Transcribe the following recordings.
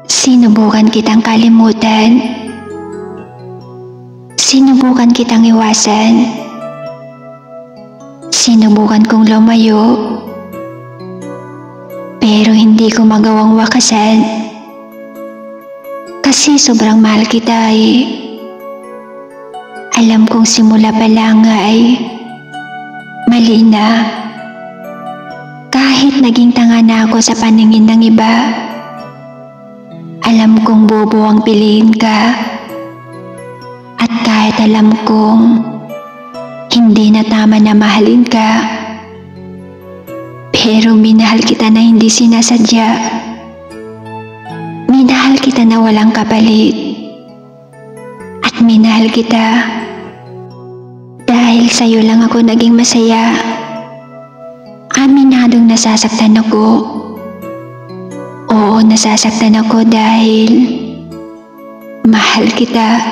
Sinubukan kitang kalimutan. Sinubukan kitang iwasan. Sinubukan kong lumayo. Pero hindi ko magawang wakasan. Kasi sobrang mahal kita eh. Alam kong simula pa lang ay mali na. Kahit naging tanga na ako sa paningin ng iba, alam kong bobo ang piliin ka. At kahit alam kong hindi na tama na mahalin ka, pero minahal kita na hindi sinasadya. Minahal kita na walang kapalit. At minahal kita dahil sa'yo lang ako naging masaya. Aminadong nasasaktan ako. Oo, nasasaktan ako dahil mahal kita.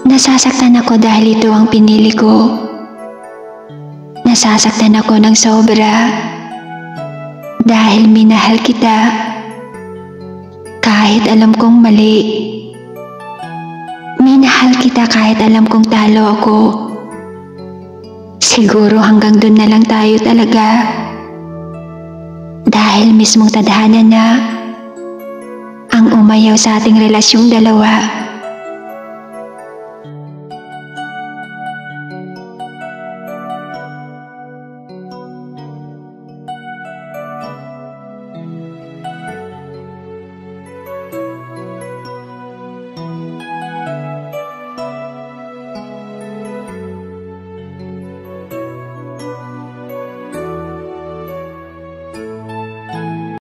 Nasasaktan ako dahil ito ang pinili ko. Nasasaktan ako ng sobra dahil minahal kita. Kahit alam kong mali. Minahal kita kahit alam kong talo ako. Siguro hanggang doon na lang tayo talaga. Dahil mismong tadhana na ang umayaw sa ating relasyong dalawa.